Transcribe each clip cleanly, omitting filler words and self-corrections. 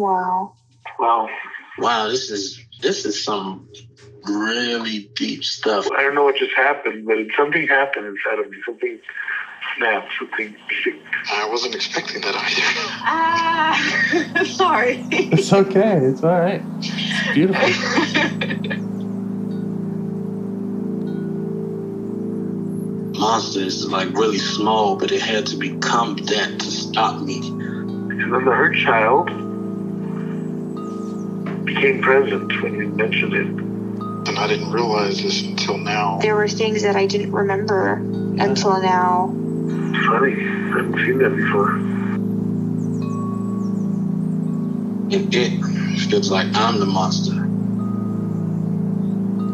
Wow. Wow, this is some really deep stuff. I don't know what just happened, but something happened inside of me. Something snapped, something. I wasn't expecting that either. Sorry. It's okay. It's all right. It's beautiful. Monster is like really small, but it had to become that to stop me. And then the hurt child became present when you mentioned it. And I didn't realize this until now. There were things that I didn't remember until now. Funny. I haven't seen that before. It feels like I'm the monster.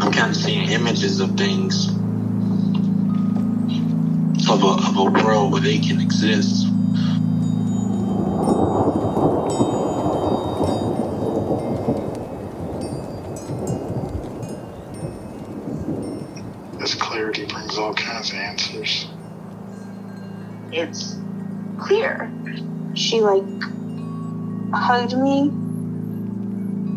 I'm kind of seeing images of things. Of a world where they can exist. This clarity brings all kinds of answers. It's clear. She hugged me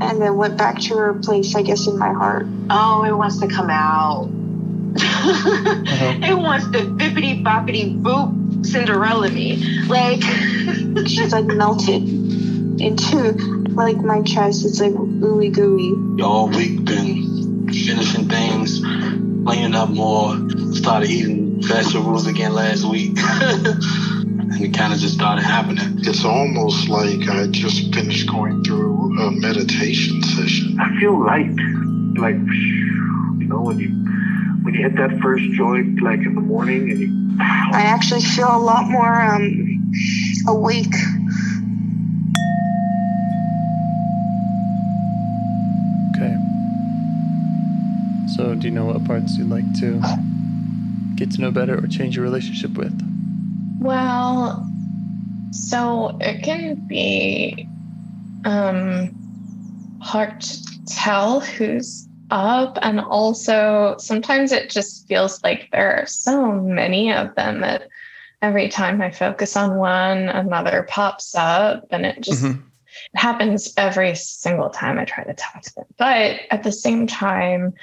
and then went back to her place, I guess, in my heart. Oh, it wants to come out. It wants to bippity boppity boop Cinderella me. She's melted into my chest. It's ooey gooey. All week been finishing things, cleaning up more, started eating vegetables again last week. And it kind of just started happening. It's almost like I just finished going through a meditation session. I feel light. When you hit that first joint, in the morning, and I actually feel a lot more awake. Okay. So, do you know what parts you'd like to get to know better or change your relationship with? Well, so it can be hard to tell who's up, and also sometimes it just feels like there are so many of them that every time I focus on one, another pops up, and it just it happens every single time I try to talk to them. But at the same time,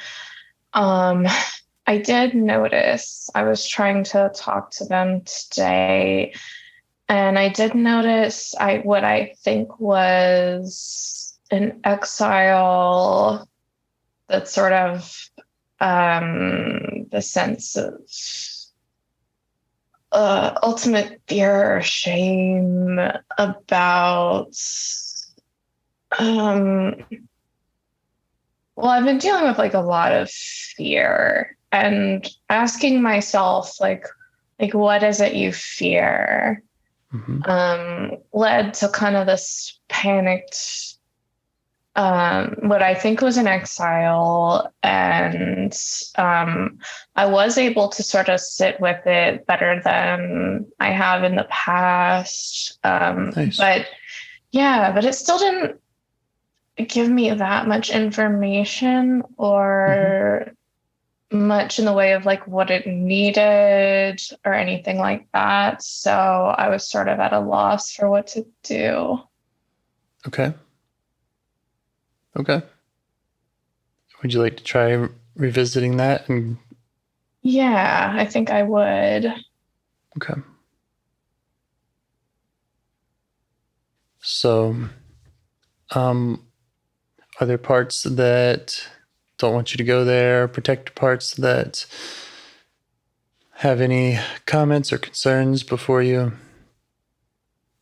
I did notice, I was trying to talk to them today, and I did notice what I think was an exile, that sort of the sense of ultimate fear or shame about well, I've been dealing with a lot of fear and asking myself what is it you fear? Led to kind of this panicked what I think was an exile, and I was able to sort of sit with it better than I have in the past. Nice. But it still didn't give me that much information or much in the way of what it needed or anything like that. So I was sort of at a loss for what to do. Okay. Would you like to try revisiting that? Yeah, I think I would. Okay. So, are there parts that don't want you to go there? Protected parts that have any comments or concerns before you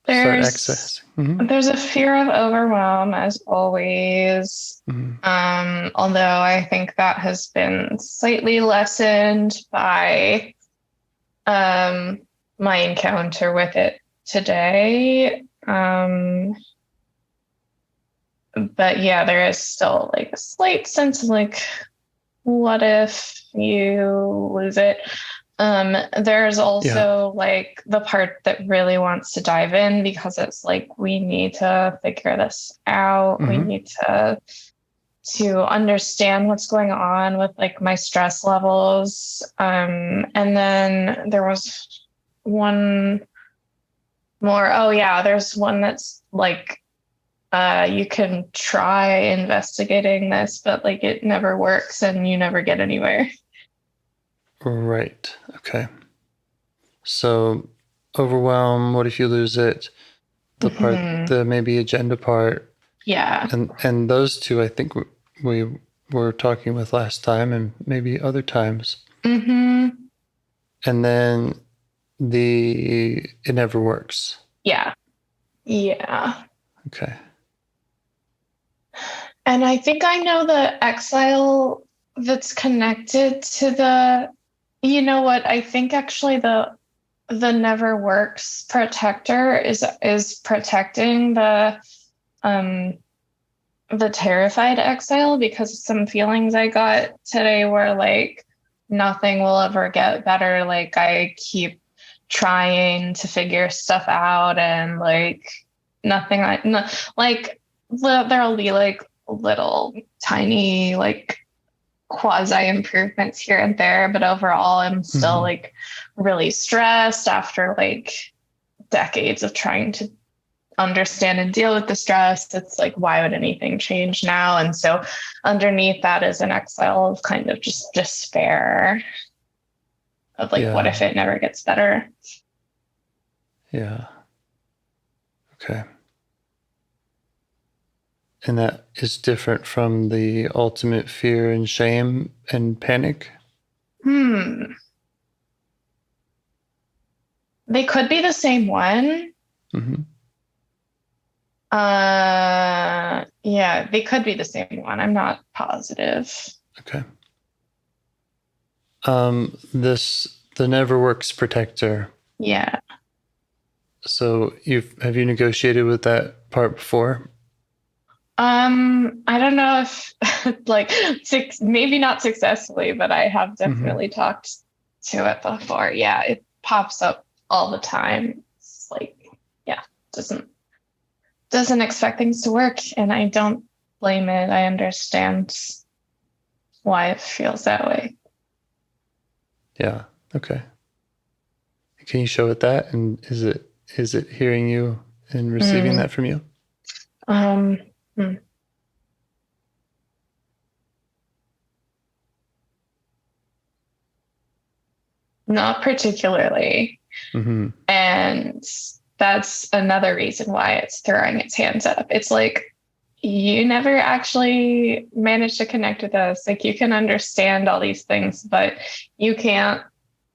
start accessing? There's a fear of overwhelm, as always. Although I think that has been slightly lessened by my encounter with it today. But yeah, there is still a slight sense of what if you lose it? There's also the part that really wants to dive in, because it's we need to figure this out. We need to understand what's going on with my stress levels. And then there was one more. Oh yeah, there's one that's you can try investigating this, but like it never works and you never get anywhere. Right. Okay. So overwhelm, what if you lose it? The part, the maybe agenda part. Yeah. And those two, I think we were talking with last time and maybe other times. Mm-hmm. And then it never works. Yeah. Yeah. Okay. And I think I know the exile that's connected to you know what? I think actually the never works protector is protecting the terrified exile, because some feelings I got today were like, nothing will ever get better. Like I keep trying to figure stuff out, and like nothing, like there'll be like little tiny like quasi improvements here and there, but overall I'm still like really stressed after like decades of trying to understand and deal with the stress. It's like, why would anything change now? And so underneath that is an exile of kind of just despair of like, what if it never gets better? Yeah. Okay. And that is different from the ultimate fear and shame and panic? They could be the same one. Mm-hmm. Yeah, they could be the same one. I'm not positive. Okay. The never works protector. Yeah. So have you negotiated with that part before? I don't know if like maybe not successfully, but I have definitely talked to it before. Yeah, it pops up all the time. It's like, yeah, doesn't expect things to work, and I don't blame it. I understand why it feels that way. Yeah. Okay. Can you show it that? And is it hearing you and receiving that from you? Not particularly. And that's another reason why it's throwing its hands up. It's like, you never actually managed to connect with us. Like, you can understand all these things, but you can't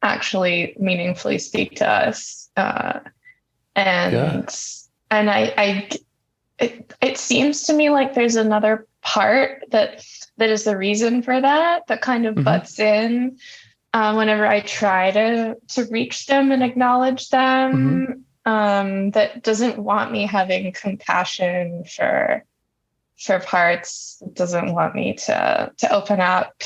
actually meaningfully speak to us. It seems to me like there's another part that is the reason for that kind of butts in whenever I try to reach them and acknowledge them, that doesn't want me having compassion for parts, doesn't want me to open up.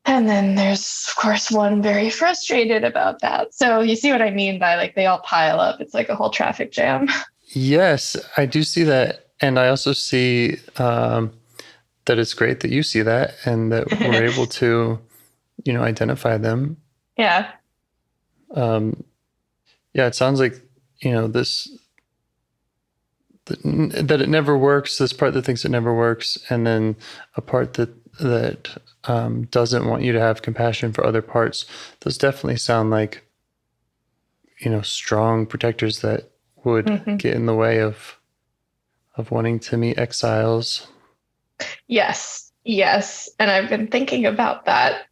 And then there's, of course, one very frustrated about that. So you see what I mean by like they all pile up. It's like a whole traffic jam. Yes, I do see that. And I also see that it's great that you see that and that we're able to, identify them. Yeah. Yeah, it sounds like, that it never works, this part that thinks it never works, and then a part that doesn't want you to have compassion for other parts. Those definitely sound like, strong protectors that would get in the way of wanting to meet exiles. Yes. And I've been thinking about that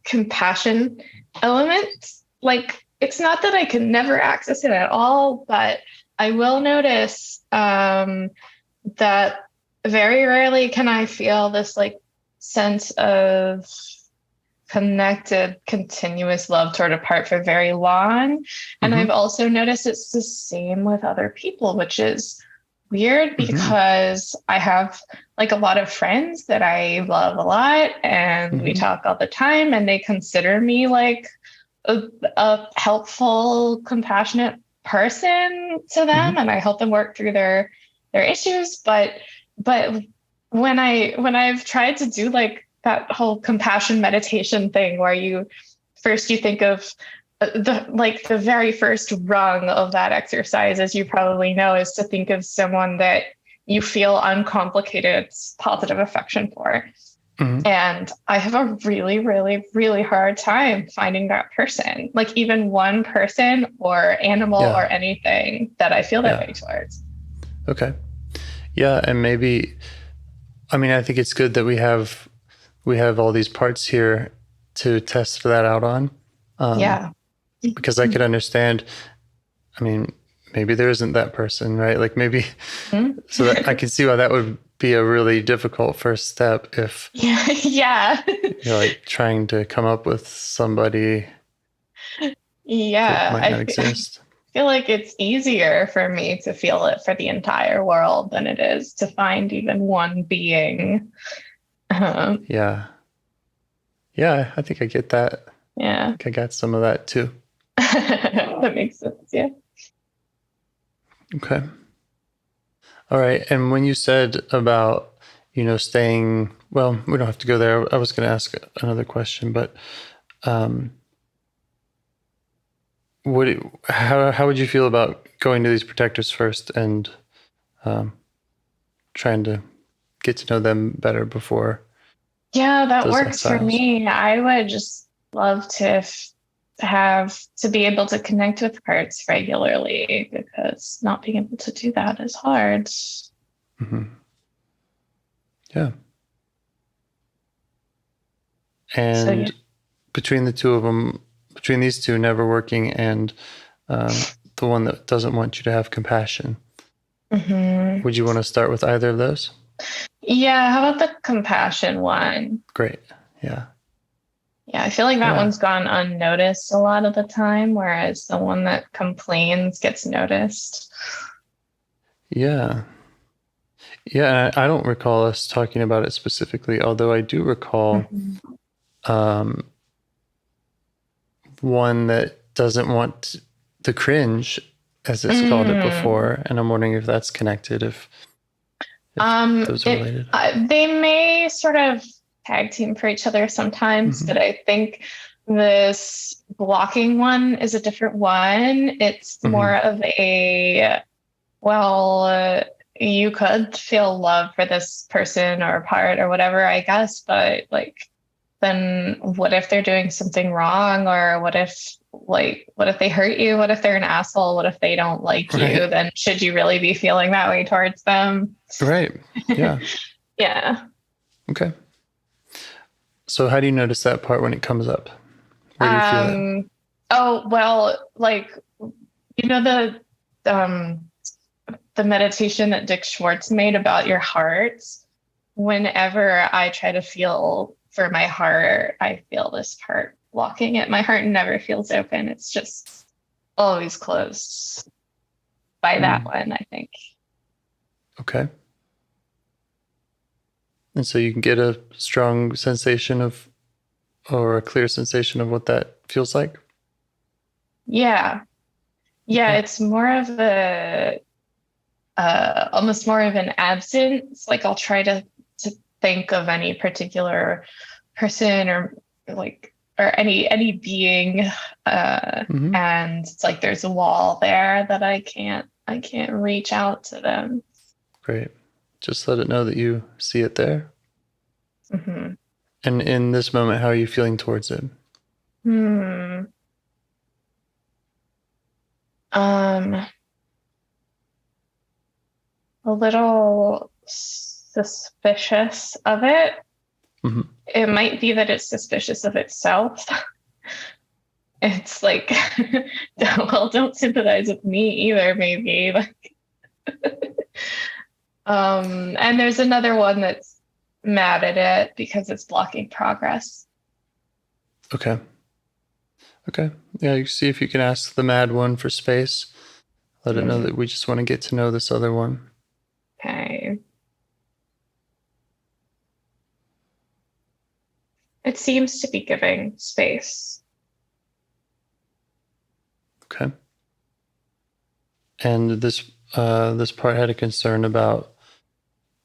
compassion element. Like, it's not that I can never access it at all, but I will notice that very rarely can I feel this like sense of connected, continuous love toward a part for very long. And I've also noticed it's the same with other people, which is weird because I have like a lot of friends that I love a lot and we talk all the time, and they consider me like a helpful, compassionate person to them, and I help them work through their issues. But when I've tried to do like that whole compassion meditation thing where you think of the very first rung of that exercise, as you probably know, is to think of someone that you feel uncomplicated, positive affection for. Mm-hmm. And I have a really, really, really hard time finding that person, like even one person or animal or anything that I feel that way towards. Okay. Yeah. And maybe, I mean, I think it's good that we have all these parts here to test that out on. Because I could understand, I mean, maybe there isn't that person, right? Like maybe, so that I can see why that would be a really difficult first step if you're like trying to come up with somebody that might not exist. I feel like it's easier for me to feel it for the entire world than it is to find even one being. Yeah, I think I get that. Yeah. I think I got some of that too. That makes sense. Yeah. Okay. All right. And when you said about, staying, well, we don't have to go there. I was going to ask another question, but how would you feel about going to these protectors first and trying to get to know them better before? Yeah, that works for me. I would just love to be able to connect with parts regularly, because not being able to do that is hard. Mm-hmm. Yeah. And between the two of them, between these two, never working and the one that doesn't want you to have compassion, would you want to start with either of those? Yeah, how about the compassion one? Great. Yeah. Yeah, I feel like that one's gone unnoticed a lot of the time, whereas the one that complains gets noticed. Yeah. Yeah, I don't recall us talking about it specifically, although I do recall one that doesn't want the cringe, as it's called it before, and I'm wondering if that's connected, if those are related. They may sort of tag team for each other sometimes, but I think this blocking one is a different one. It's more of a, you could feel love for this person or part or whatever, I guess, but like, then what if they're doing something wrong? Or what if they hurt you? What if they're an asshole? What if they don't like you? Then should you really be feeling that way towards them? Right. Yeah. Yeah. Okay. So how do you notice that part when it comes up? Where do you feel it? Oh, well, like, the meditation that Dick Schwartz made about your heart. Whenever I try to feel for my heart, I feel this part blocking it. My heart never feels open. It's just always closed by that one, I think. Okay. And so you can get a strong sensation of, or a clear sensation of what that feels like? Yeah. Yeah, it's more of almost more of an absence. Like I'll try to think of any particular person or any being, and it's like there's a wall there that I can't reach out to them. Great. Just let it know that you see it there. And in this moment, how are you feeling towards it? A little suspicious of it. It might be that it's suspicious of itself. It's like, well, don't sympathize with me either, maybe. And there's another one that's mad at it because it's blocking progress. Okay. Yeah, you see if you can ask the mad one for space. Let it know that we just want to get to know this other one. Okay. It seems to be giving space. Okay. And this part had a concern about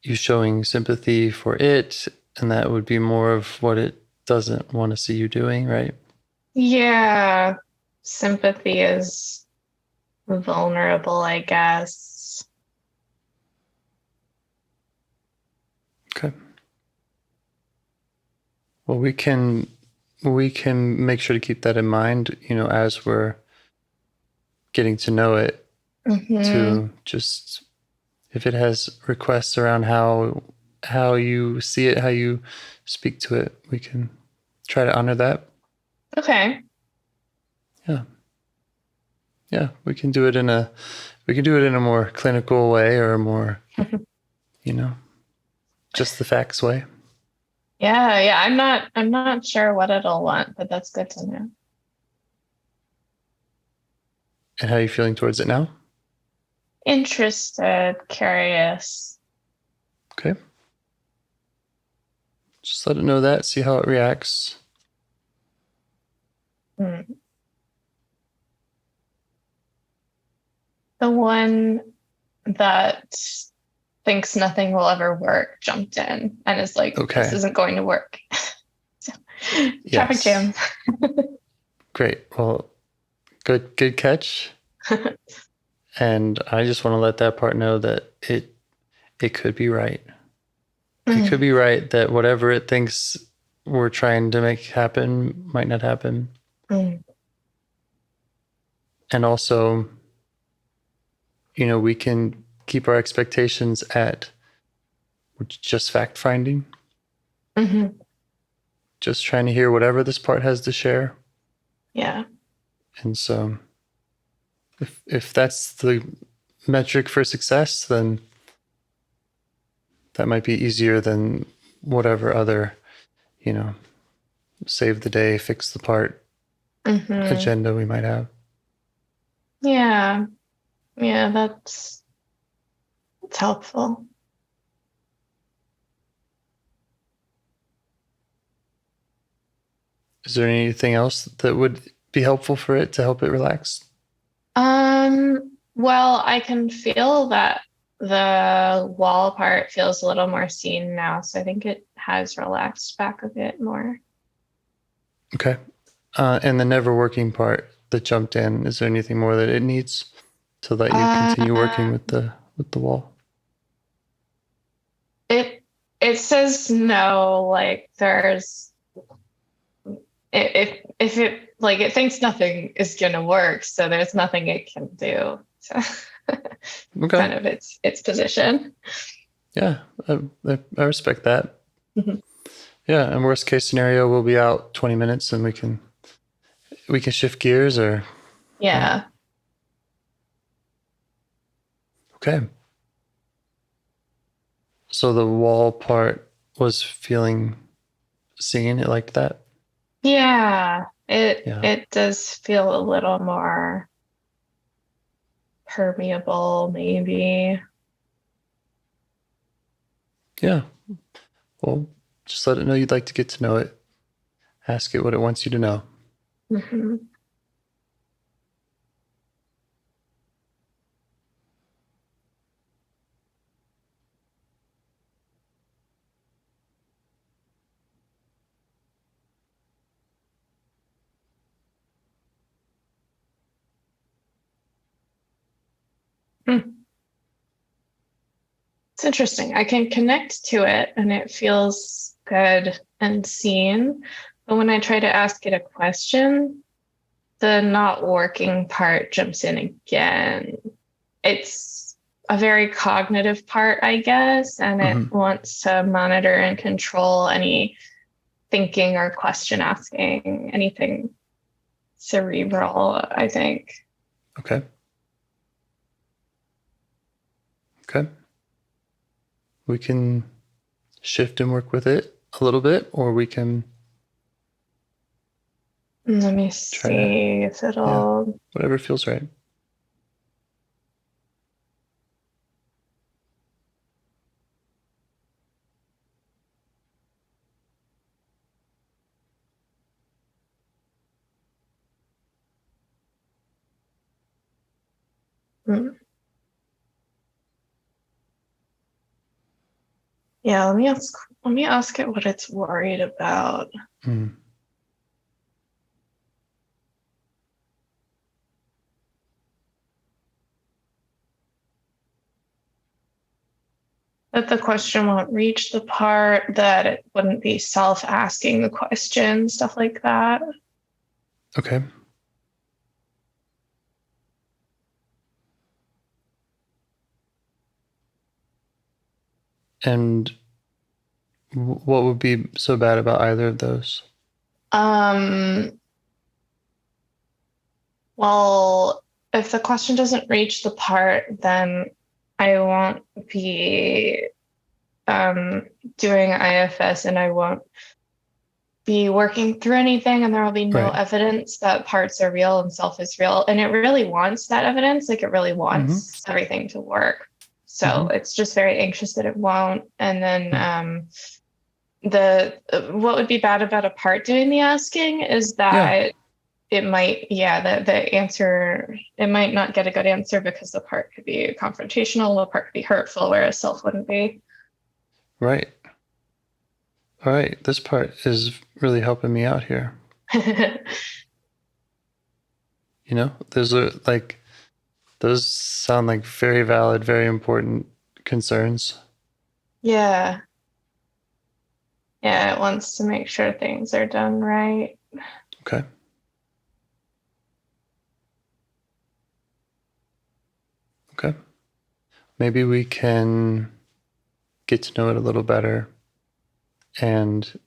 you showing sympathy for it, and that would be more of what it doesn't want to see you doing, right? Yeah. sympathy is vulnerable, I guess. Okay. Well, we can make sure to keep that in mind, as we're getting to know it, to just, if it has requests around how you see it, how you speak to it, we can try to honor that. Okay. Yeah, we can do it in a more clinical way, or a more, just the facts way. Yeah. I'm not sure what it'll want, but that's good to know. And how are you feeling towards it now? Interested, curious. Okay. Just let it know that, see how it reacts. The one that thinks nothing will ever work jumped in and is like, Okay. This isn't going to work. Yes. Traffic jam. Great. Well, good catch. And I just want to let that part know that it could be right. It could be right that whatever it thinks we're trying to make happen might not happen. And also, we can keep our expectations at just fact finding. Just trying to hear whatever this part has to share. Yeah. And so if that's the metric for success, then that might be easier than whatever other, save the day, fix the part agenda we might have. Yeah. Yeah, that's helpful. Is there anything else that would be helpful for it to help it relax? Well, I can feel that the wall part feels a little more seen now, so I think it has relaxed back a bit more. Okay. And the never working part that jumped in, is there anything more that it needs to let you continue working with the wall? It says no, like there's if it like it thinks nothing is gonna work, so there's nothing it can do. So Okay. kind of its position. Yeah, I respect that. Yeah, and worst case scenario, we'll be out 20 minutes and we can shift gears, or Yeah. Okay. So the wall part was feeling seen, it liked that? Yeah. It does feel a little more permeable, maybe. Yeah. Well, just let it know you'd like to get to know it. Ask it what it wants you to know. It's interesting. I can connect to it and it feels good and seen. But when I try to ask it a question, the not working part jumps in again. It's a very cognitive part, I guess, and it wants to monitor and control any thinking or question asking, anything cerebral, I think. Okay. We can shift and work with it a little bit, or we can Let me see if it'll... whatever feels right. Yeah, let me ask it what it's worried about. that the question won't reach the part, that it wouldn't be self-asking the question, stuff like that. Okay. And what would be so bad about either of those? Well, if the question doesn't reach the part, then I won't be doing IFS, and I won't be working through anything, and there will be no evidence that parts are real and self is real. And it really wants that evidence. Like, it really wants everything to work. So it's just very anxious that it won't. And then what would be bad about a part doing the asking is that it might, the answer, it might not get a good answer because the part could be confrontational, the part could be hurtful, whereas self wouldn't be. Right. All right. This part is really helping me out here. You know, those sound like very valid, very important concerns. Yeah. Yeah, it wants to make sure things are done right. Okay. Okay. Maybe we can get to know it a little better and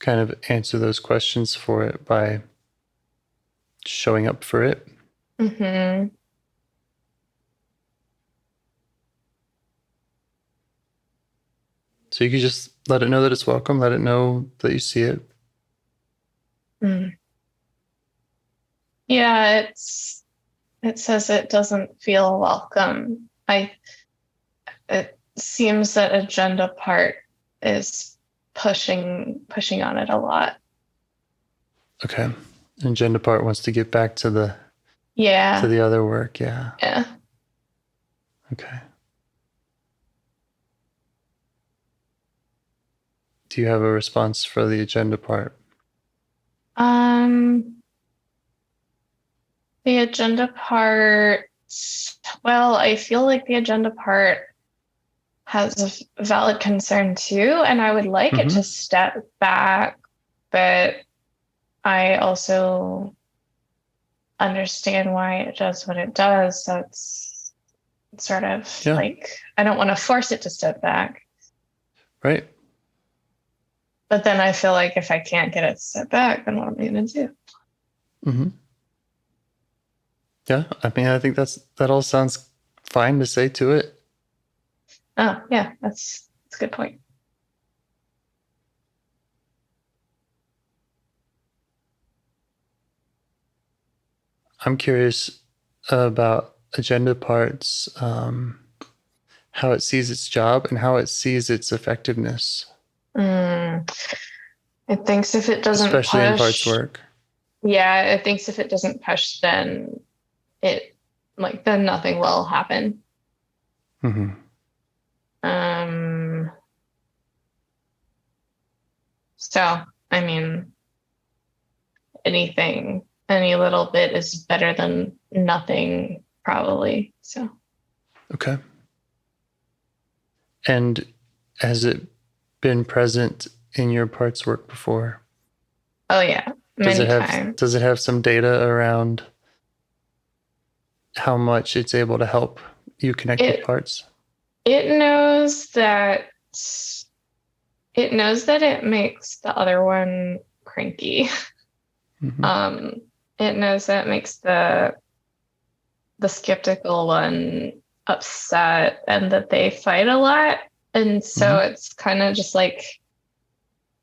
kind of answer those questions for it by showing up for it. Mm-hmm. So you can just let it know that it's welcome, let it know that you see it. Mm. Yeah, it says it doesn't feel welcome. It seems that agenda part is pushing on it a lot. Okay. And agenda part wants to get back to the other work. Yeah. Yeah. Okay. Do you have a response for the agenda part? The agenda part, well, I feel like the agenda part has a valid concern too, and I would like it to step back, but I also understand why it does what it does. So it's sort of like, I don't want to force it to step back. Right. But then I feel like if I can't get it to step back, then what am I going to do? Mm-hmm. Yeah, I mean, I think that all sounds fine to say to it. Oh, yeah, that's a good point. I'm curious about agenda parts, how it sees its job and how it sees its effectiveness. It thinks if it doesn't especially push, in parts work. Yeah, it thinks if it doesn't push, then then nothing will happen. Mm-hmm. So, I mean, any little bit is better than nothing, probably. So. Okay. And has it been present in your parts work before? Oh yeah, many times. Does it have some data around how much it's able to help you connect with parts? It knows that it makes the other one cranky. Mm-hmm. It knows that it makes the skeptical one upset, and that they fight a lot. And so it's kind of just like,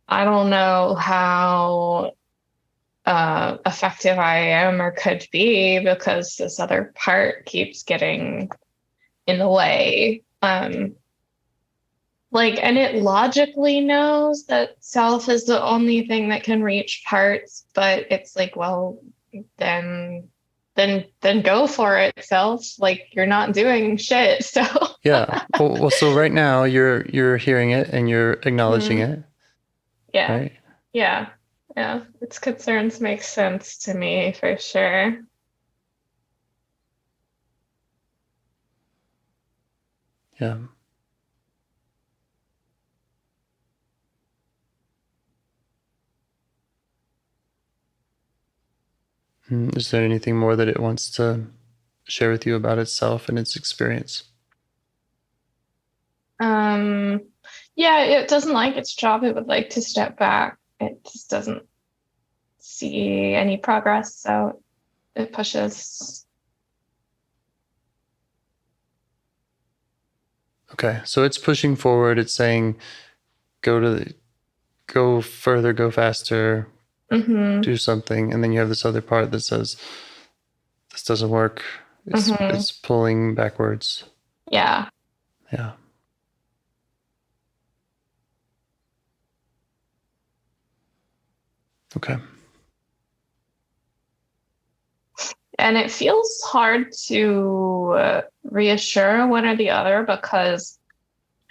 I don't know how effective I am or could be because this other part keeps getting in the way. And it logically knows that self is the only thing that can reach parts, but it's like, well, then go for it, self. Like, you're not doing shit. So yeah. Well, so right now you're hearing it and you're acknowledging it. Yeah. Right? Yeah. Yeah. Its concerns make sense to me for sure. Yeah. Is there anything more that it wants to share with you about itself and its experience? Yeah, it doesn't like its job. It would like to step back. It just doesn't see any progress, so it pushes. Okay, so it's pushing forward. It's saying, go further, go faster, do something. And then you have this other part that says, this doesn't work. It's pulling backwards. Yeah. Yeah. Okay. And it feels hard to reassure one or the other because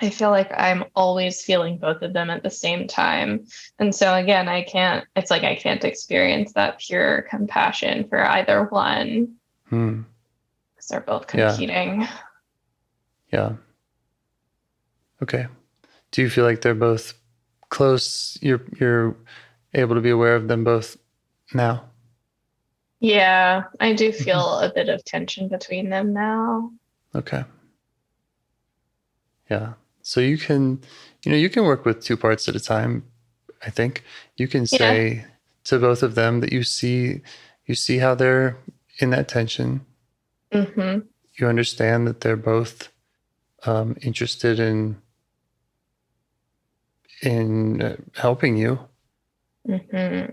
I feel like I'm always feeling both of them at the same time. And so again, I can't experience that pure compassion for either one. Because they're both competing. Yeah. Okay. Do you feel like they're both close? You're able to be aware of them both now? Yeah, I do feel a bit of tension between them now. Okay. Yeah. So you can work with two parts at a time, I think. You can say to both of them that you see how they're in that tension. Mm-hmm. You understand that they're both interested in helping you. Mm-hmm.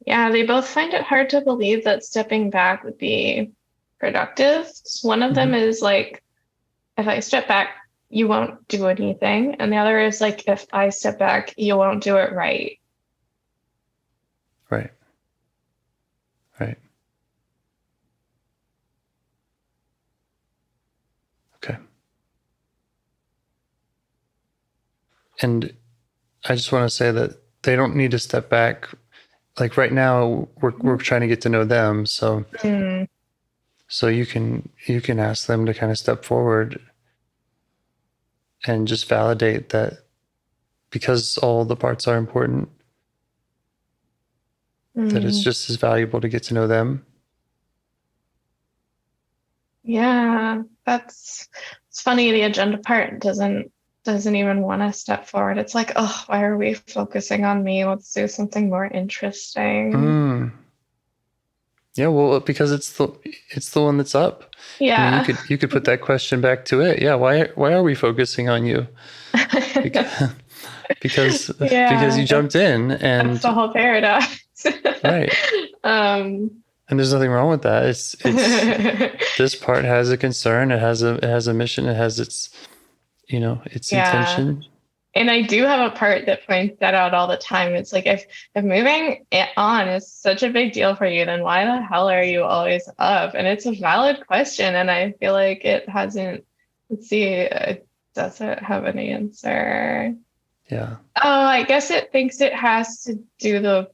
Yeah, they both find it hard to believe that stepping back would be productive. One of them is like, if I step back, you won't do anything. And the other is like, if I step back, you won't do it right. Right. Right. Okay. And I just want to say that they don't need to step back. Like right now, we're trying to get to know them. So so you can ask them to kind of step forward and just validate that, because all the parts are important, that it's just as valuable to get to know them. Yeah, it's funny. The agenda part doesn't even want to step forward. It's like, oh, why are we focusing on me? Let's do something more interesting. Yeah, well, because it's the one that's up. Yeah. I mean, you could put that question back to it. Yeah, why are we focusing on you? Because you jumped in, and that's the whole paradox. Right. And there's nothing wrong with that. It's this part has a concern. It has a mission. It has its intention. And I do have a part that points that out all the time. It's like, if moving it on is such a big deal for you, then why the hell are you always up? And it's a valid question. And I feel like it hasn't, it doesn't have an answer. Yeah. Oh, I guess it thinks it has to do the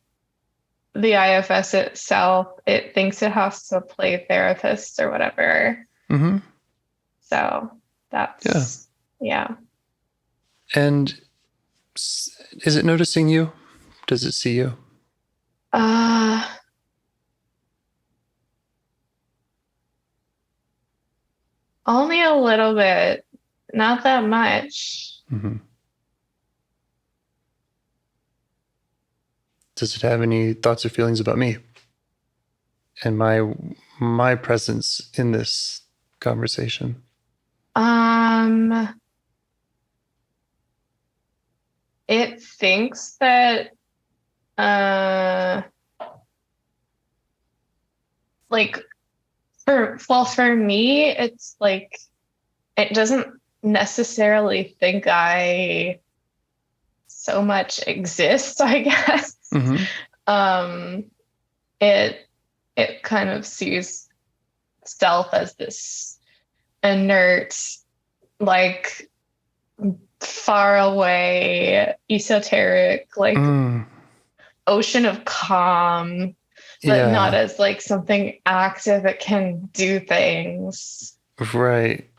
IFS itself. It thinks it has to play therapist or whatever. So that's, yeah. And is it noticing you? Does it see you? Only a little bit, not that much. Does it have any thoughts or feelings about me and my presence in this conversation? It thinks that for me, it's like, it doesn't necessarily think I so much exist, I guess. It kind of sees self as this inert, like, far away, esoteric, like ocean of calm, but not as like something active. It can do things. Right.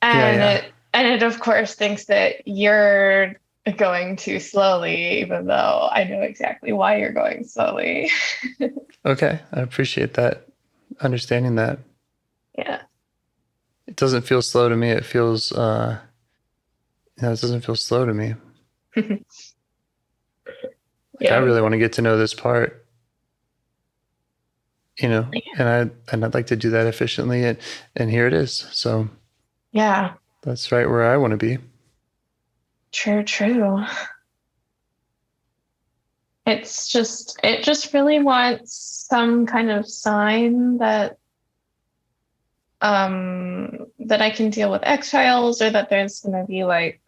And it of course thinks that you're going too slowly, even though I know exactly why you're going slowly. Okay. I appreciate that. Understanding that. Yeah. It doesn't feel slow to me. It feels, it doesn't feel slow to me. Like, I really want to get to know this part, and I'd like to do that efficiently, and here it is. So yeah, that's right where I want to be. True. It just really wants some kind of sign that that I can deal with exiles, or that there's going to be like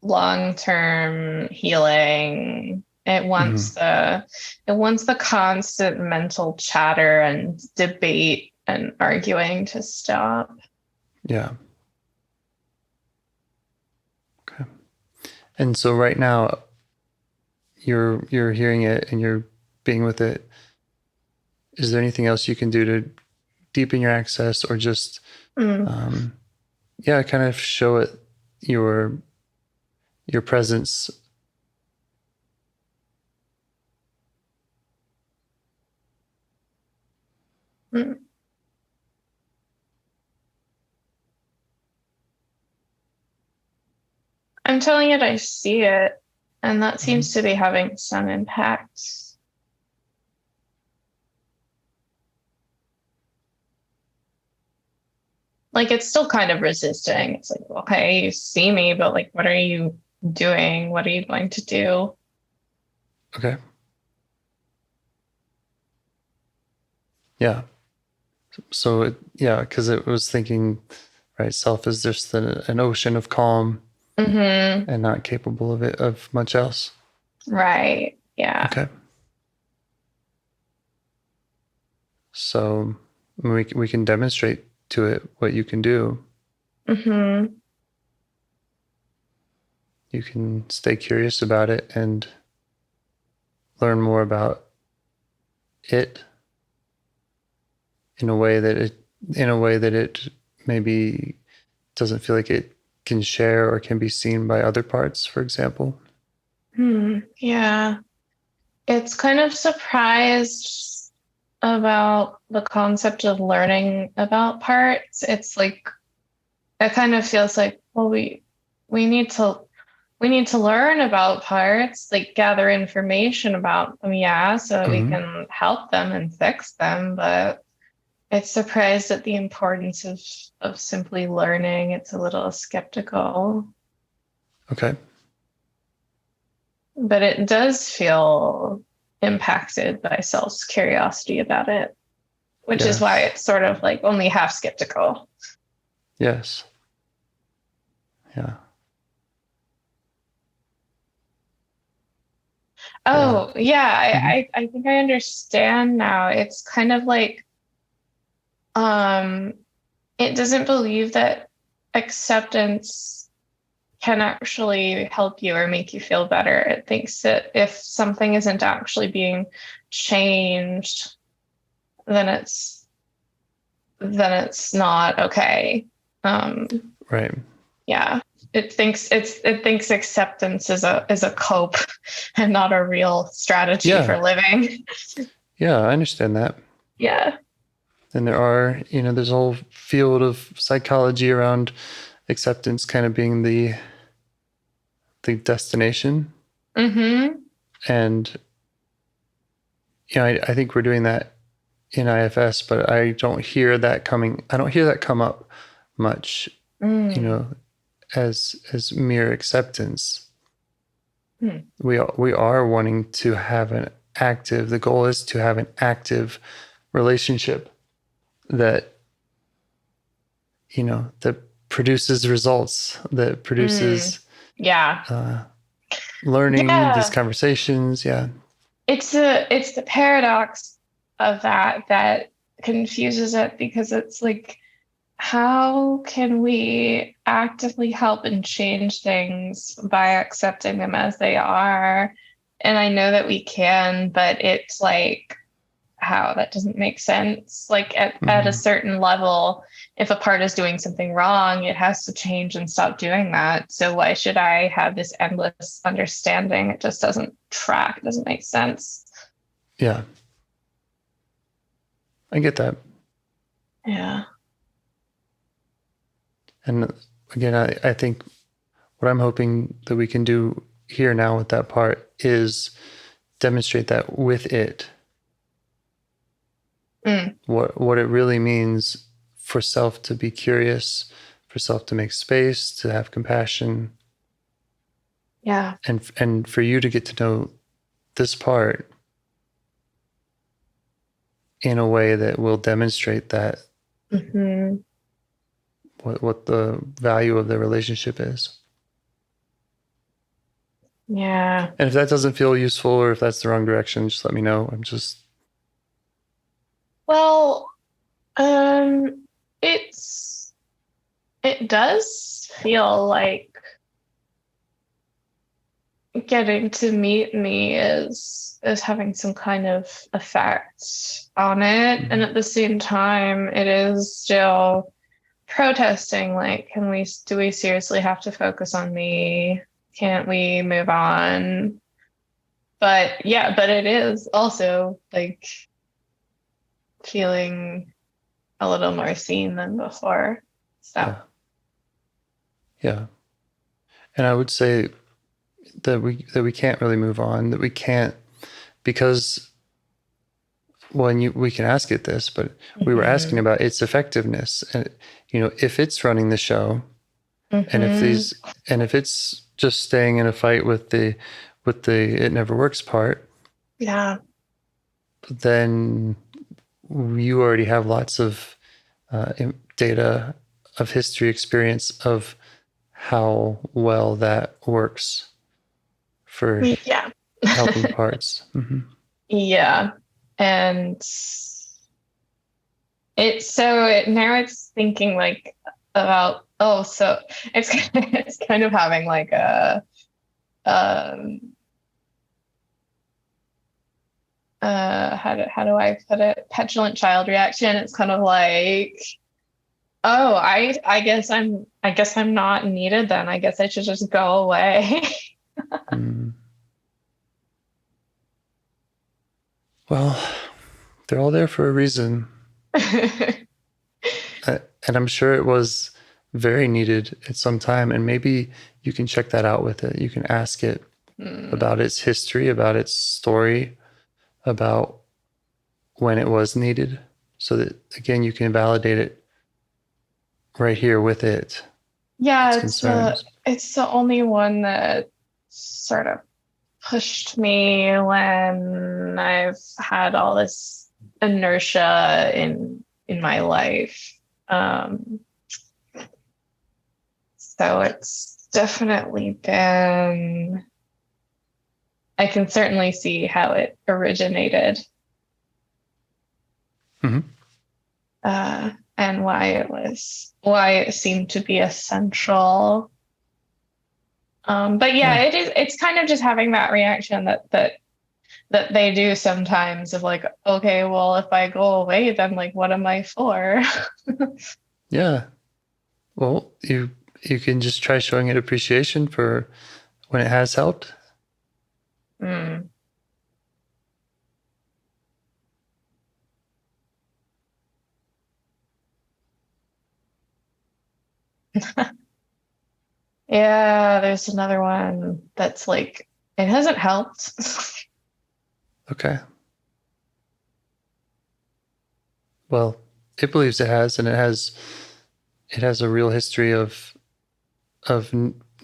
long-term healing. It wants the constant mental chatter and debate and arguing to stop. Yeah. Okay. And so right now you're hearing it and you're being with it. Is there anything else you can do to deepen your access, or just kind of show it your presence? I'm telling it I see it, and that seems to be having some impact. Like, it's still kind of resisting. It's like, okay, you see me, but like, what are you doing? What are you going to do? Okay. Yeah. So because it was thinking, right, self is just an ocean of calm and not capable of much else. Right. Yeah. Okay. So we can demonstrate to it what you can do. You can stay curious about it and learn more about it in a way that it maybe doesn't feel like it can share or can be seen by other parts, for example. Yeah. It's kind of surprised about the concept of learning about parts. It's like, it kind of feels like, well, we need to learn about parts, like gather information about them, so that we can help them and fix them. But it's surprised at the importance of simply learning. It's a little skeptical. Okay. But it does feel impacted by Self's curiosity about it, which is why it's sort of like only half skeptical. Yes. Yeah. Oh, yeah. I think I understand now. It's kind of like it doesn't believe that acceptance can actually help you or make you feel better. It thinks that if something isn't actually being changed, then it's not okay. Right. Yeah. It thinks acceptance is a cope and not a real strategy for living. Yeah, I understand that. Yeah. And there are, there's a whole field of psychology around acceptance kind of being the destination. And, I think we're doing that in IFS, but I don't hear that come up much, as mere acceptance. We are wanting to have the goal is to have an active relationship that that produces results, that produces learning, these conversations. It's the paradox of that confuses it, because it's like, how can we actively help and change things by accepting them as they are? And I know that we can, but it's like, how that doesn't make sense. Like at a certain level, if a part is doing something wrong, it has to change and stop doing that. So why should I have this endless understanding? It just doesn't track. It doesn't make sense. Yeah. I get that. Yeah. And again, I think what I'm hoping that we can do here now with that part is demonstrate that with it. What it really means for self to be curious, for self to make space, to have compassion. Yeah. And for you to get to know this part in a way that will demonstrate that what the value of the relationship is. Yeah. And if that doesn't feel useful, or if that's the wrong direction, just let me know. Well, it does feel like getting to meet me is having some kind of effect on it. And at the same time, it is still protesting, like, do we seriously have to focus on me? Can't we move on? But it is also like feeling a little more seen than before. So yeah. And I would say that we can't really move on, that we can't, because we can ask it this, but we were asking about its effectiveness. And if it's running the show, and if it's just staying in a fight with the it never works part, then you already have lots of data, of history, experience of how well that works for helping parts. Yeah. And now it's thinking like about, so it's kind of having like a how do I put it, petulant child reaction. It's kind of like, I guess I'm not needed then. I guess I should just go away. Well, they're all there for a reason. And I'm sure it was very needed at some time. And maybe you can check that out with it. You can ask it about its history, about its story, about when it was needed, so that, again, you can validate it right here with it. Yeah, it's the only one that sort of pushed me when I've had all this inertia in my life. So it's definitely been, I can certainly see how it originated. And why it seemed to be essential. But it's kind of just having that reaction that they do sometimes of like, okay, well, if I go away, then like, what am I for? Yeah. Well, you can just try showing it appreciation for when it has helped. Yeah, there's another one that's like, it hasn't helped. Okay. Well, it believes it has, and it has a real history of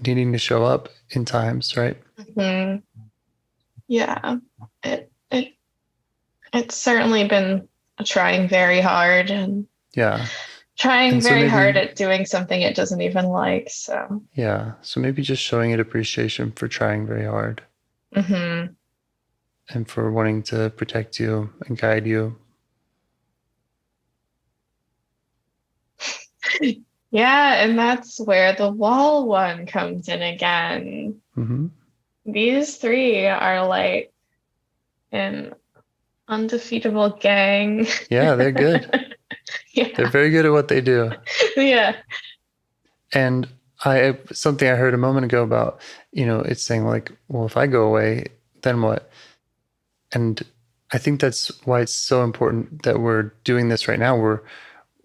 needing to show up in times, right? Yeah, it's certainly been trying very hard and trying very hard at doing something it doesn't even like. So so maybe just showing it appreciation for trying very hard, and for wanting to protect you and guide you. Yeah, and that's where the wall one comes in again. These three are like in undefeatable gang. Yeah, they're good. Yeah. They're very good at what they do. Yeah. And something I heard a moment ago about, it's saying like, well, if I go away, then what? And I think that's why it's so important that we're doing this right now.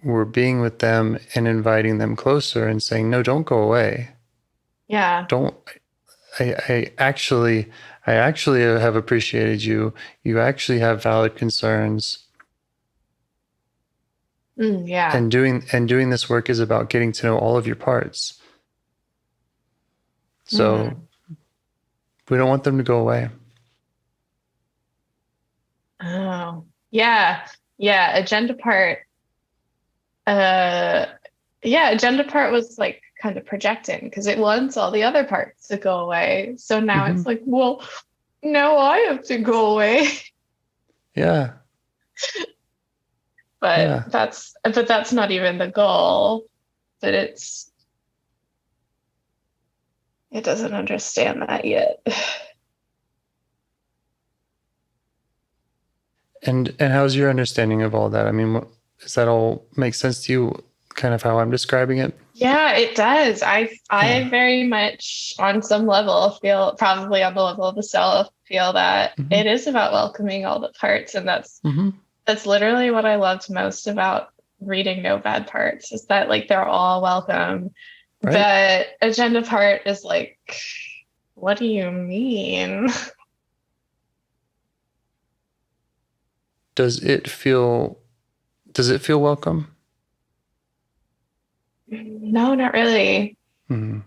We're being with them and inviting them closer and saying, no, don't go away. Yeah. Don't. I actually have appreciated you. You actually have valid concerns. Yeah. And doing this work is about getting to know all of your parts. So we don't want them to go away. Oh, yeah. Yeah. Agenda part. Agenda part was like kind of projecting because it wants all the other parts to go away. So now it's like, well, now I have to go away. Yeah. But that's not even the goal. But it doesn't understand that yet. And how's your understanding of all that? I mean, does that all make sense to you? Kind of how I'm describing it? Yeah, it does. I very much, on some level, feel, probably on the level of the self, feel that it is about welcoming all the parts, and that's literally what I loved most about reading No Bad Parts, is that like they're all welcome. Right. The agenda part is like, what do you mean? Does it feel welcome? No, not really. Mm-hmm.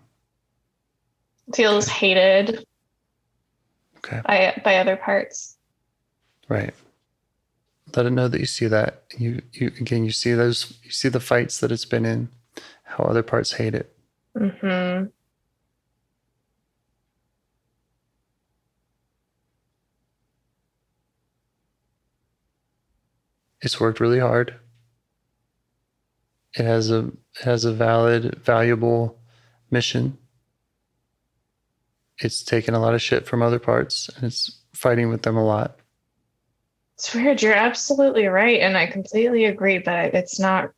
Feels hated. Okay. By other parts. Right. Let it know that you see that. You see you see the fights that it's been in, how other parts hate it. Mm-hmm. It's worked really hard. It has a valid, valuable mission. It's taken a lot of shit from other parts, and it's fighting with them a lot. It's weird. You're absolutely right, and I completely agree. But it's not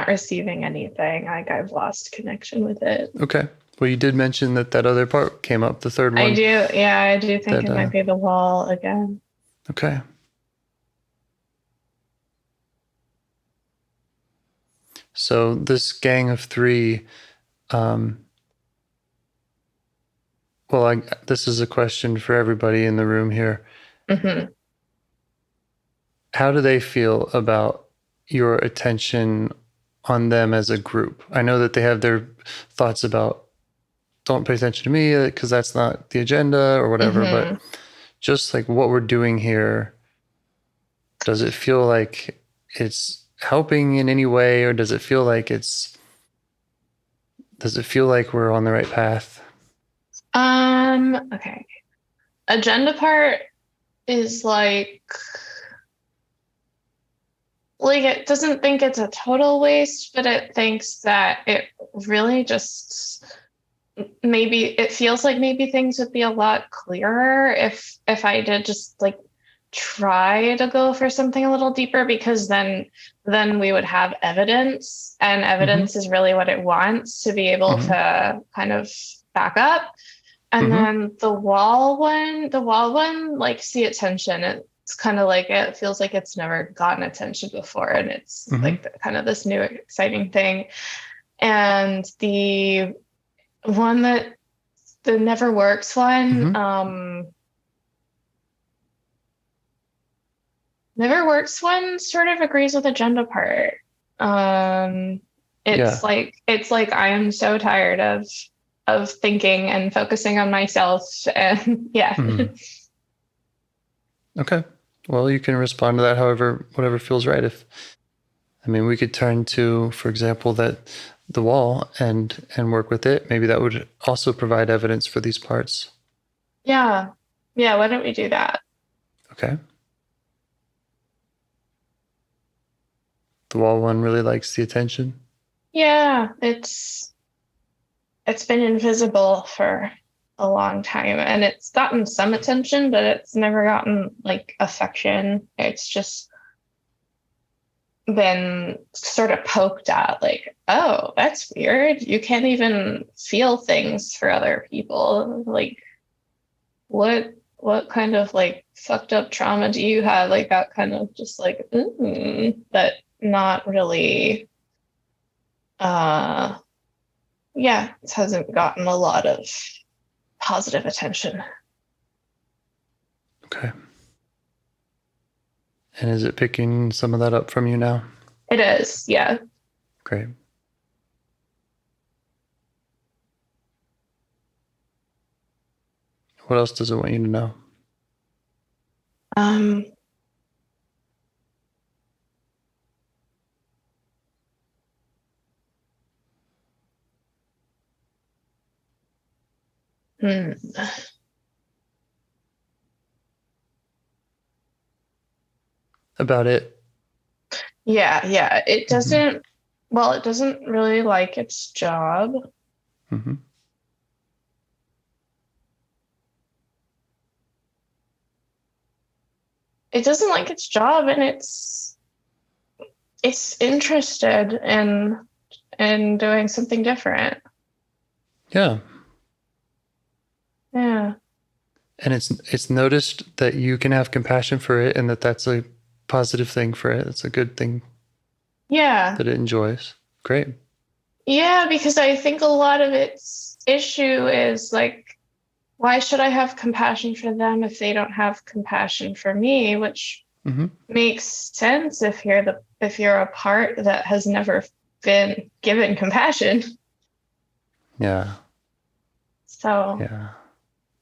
receiving anything. Like, I've lost connection with it. Okay. Well, you did mention that other part came up, the third one. I do. Yeah, I do think it might be the wall again. Okay. So this gang of three, this is a question for everybody in the room here. Mm-hmm. How do they feel about your attention on them as a group? I know that they have their thoughts about, don't pay attention to me because that's not the agenda or whatever, but just like what we're doing here, does it feel like it's helping in any way, or does it feel like we're on the right path? Okay. Agenda part is like it doesn't think it's a total waste, but it thinks that it really just, maybe it feels like maybe things would be a lot clearer if I did just like try to go for something a little deeper, because then we would have evidence, and evidence is really what it wants to be able to kind of back up. And then the wall one likes the attention. It's kind of like, it feels like it's never gotten attention before, and it's like kind of this new exciting thing. And the one that the never works one, never works one sort of agrees with agenda part. It's like I am so tired of thinking and focusing on myself, and Okay. Well, you can respond to that whatever feels right. We could turn to, for example, the wall and work with it. Maybe that would also provide evidence for these parts. Yeah. Why don't we do that? Okay. The wall one really likes the attention. Yeah, it's been invisible for a long time, and it's gotten some attention, but it's never gotten like affection. It's just been sort of poked at, like, oh, that's weird. You can't even feel things for other people. Like, what kind of like fucked up trauma do you have? Like that kind of just like, but not really. Yeah, it hasn't gotten a lot of positive attention. Okay. And is it picking some of that up from you now? It is, yeah. Great. What else does it want you to know? About it? Yeah. It doesn't, well, it doesn't really like its job. Mm-hmm. It doesn't like its job, and it's interested in doing something different. Yeah. Yeah. And it's noticed that you can have compassion for it, and that's a positive thing for it. It's a good thing. Yeah. That it enjoys. Great. Yeah, because I think a lot of its issue is like, why should I have compassion for them if they don't have compassion for me? Which makes sense if you're a part that has never been given compassion. Yeah. So yeah,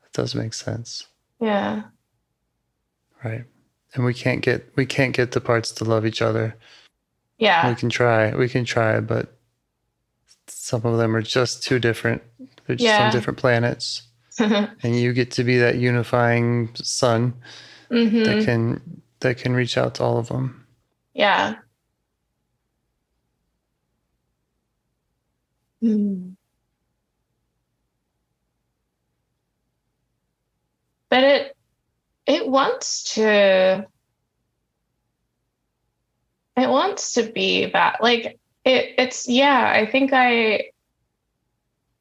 that does make sense. Yeah. Right. And we can't get the parts to love each other. Yeah. We can try, but some of them are just too different. They're just on different planets. And you get to be that unifying sun that can reach out to all of them. Yeah. But it wants to be that, like, it's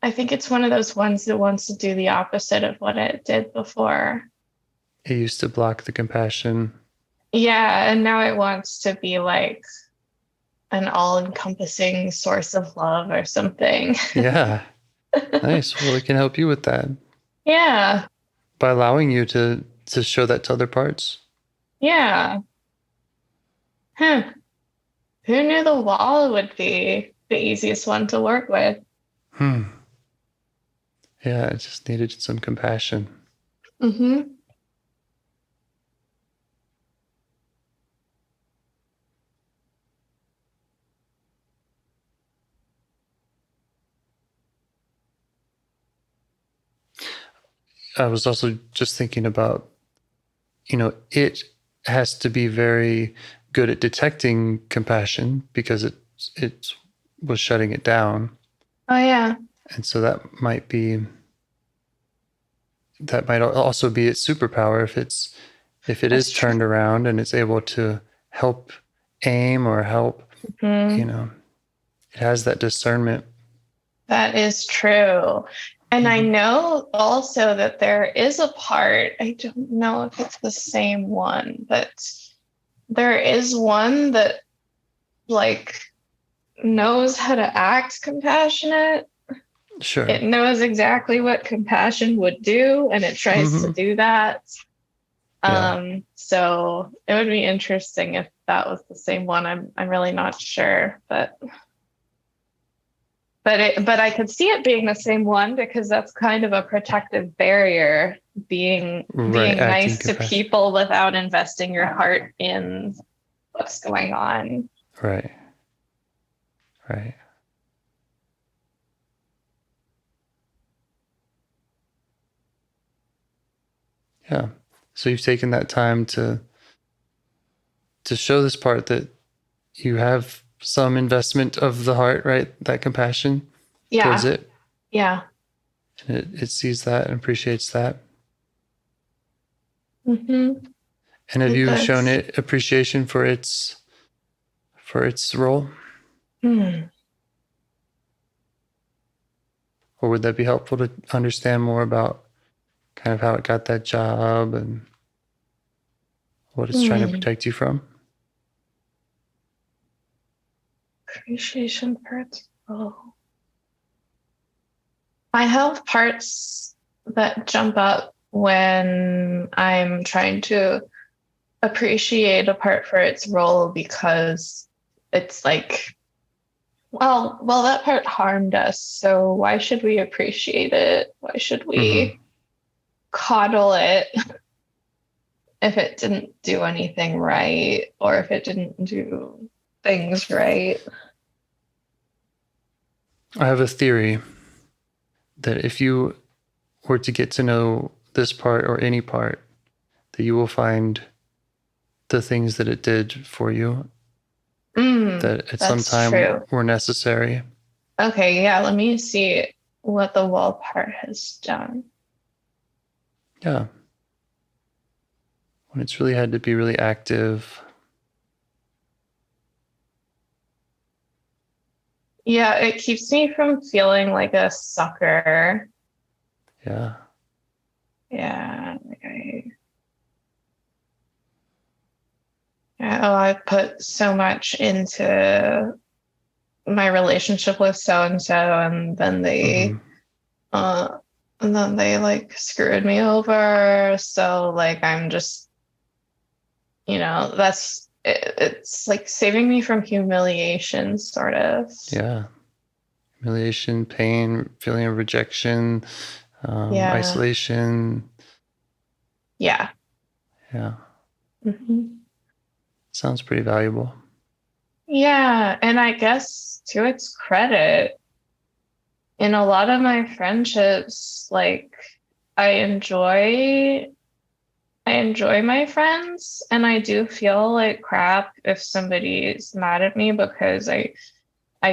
I think it's one of those ones that wants to do the opposite of what it did before. It used to block the compassion. Yeah, and now it wants to be like an all-encompassing source of love or something. Yeah. Nice. Well, we can help you with that. Yeah. By allowing you to show that to other parts. Yeah. Who knew the wall would be the easiest one to work with? Yeah, it just needed some compassion. I was also just thinking about, it has to be very good at detecting compassion because it was shutting it down. Oh, yeah. And so that might also be its superpower if it is turned around and it's able to help aim or help, it has that discernment. That is true. And I know also that there is a part, I don't know if it's the same one, but there is one that like knows how to act compassionate. Sure. It knows exactly what compassion would do, and it tries to do that. Yeah. So it would be interesting if that was the same one. I'm really not sure, but I could see it being the same one because that's kind of a protective barrier, being nice to people without investing your heart in what's going on. Right. Yeah. So you've taken that time to show this part that you have some investment of the heart, right? That compassion towards it. Yeah. And it sees that and appreciates that. Mm-hmm. And have It you does. shown it appreciation for its role? Or would that be helpful to understand more about kind of how it got that job and what it's trying to protect you from? Appreciation for its role. I have parts that jump up when I'm trying to appreciate a part for its role because it's like, well, that part harmed us, so why should we appreciate it? Why should we coddle it if it didn't do anything right or if it didn't do things right? I have a theory that if you were to get to know this part or any part, that you will find the things that it did for you that at some time were necessary. Okay, yeah, let me see what the wall part has done. Yeah. When it's really had to be really active. Yeah, it keeps me from feeling like a sucker. Yeah. Yeah, I put so much into my relationship with so and so, and then they like screwed me over. So like I'm just, that's it's like saving me from humiliation, sort of. Yeah. Humiliation, pain, feeling of rejection, isolation. Yeah. Yeah. Mm-hmm. Sounds pretty valuable. Yeah. And I guess to its credit, in a lot of my friendships, like I enjoy my friends, and I do feel like crap if somebody's mad at me because I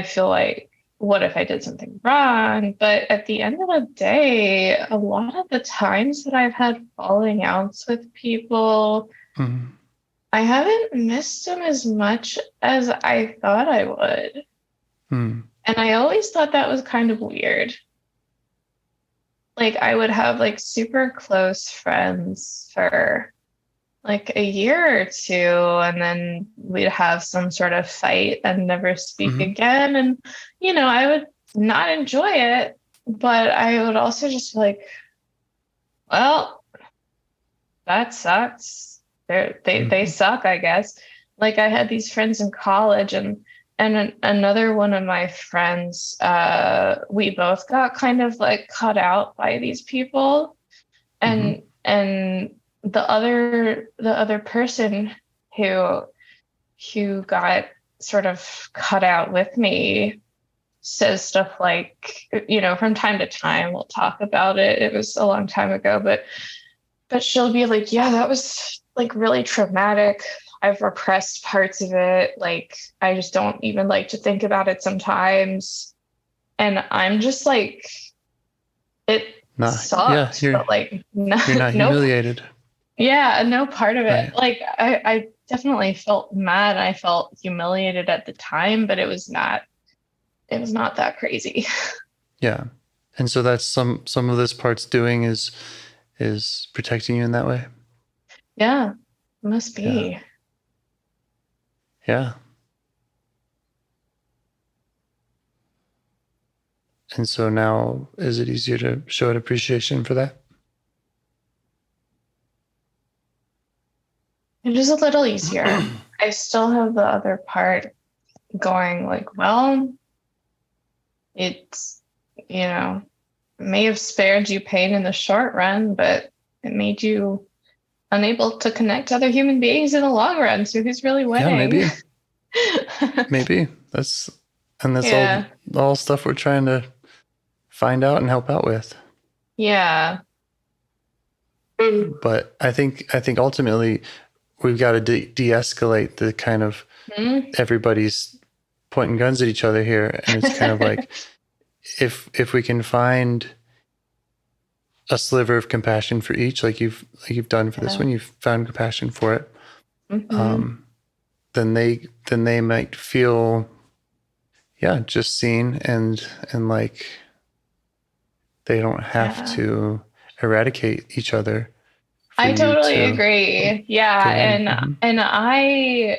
feel like, what if I did something wrong? But at the end of the day, a lot of the times that I've had falling outs with people, I haven't missed them as much as I thought I would. And I always thought that was kind of weird. Like I would have like super close friends for like a year or two, and then we'd have some sort of fight and never speak again. And, I would not enjoy it, but I would also just be like, well, that sucks. They suck, I guess. Like I had these friends in college, and another one of my friends, we both got kind of like cut out by these people, and the other person who got sort of cut out with me says stuff like, from time to time we'll talk about it. It was a long time ago, but she'll be like, yeah, that was like really traumatic. I've repressed parts of it. Like, I just don't even like to think about it sometimes. And I'm just like, it sucks, but like, you're not humiliated. Yeah, no part of it. Right. Like, I definitely felt mad. I felt humiliated at the time, but it was not that crazy. Yeah. And so that's some of this part's doing is protecting you in that way. Yeah, must be. Yeah. And so now, is it easier to show an appreciation for that? It is a little easier. I still have the other part going like, well, it's, may have spared you pain in the short run, but it made you unable to connect to other human beings in the long run. So who's really winning? Yeah, maybe. That's all stuff we're trying to find out and help out with. Yeah. But I think ultimately we've got to de-escalate the kind of everybody's pointing guns at each other here. And it's kind of like, if we can find a sliver of compassion for each, like you've done for this one, you've found compassion for it. Mm-hmm. Then they might feel, just seen and like they don't have to eradicate each other. I totally agree. Yeah. And I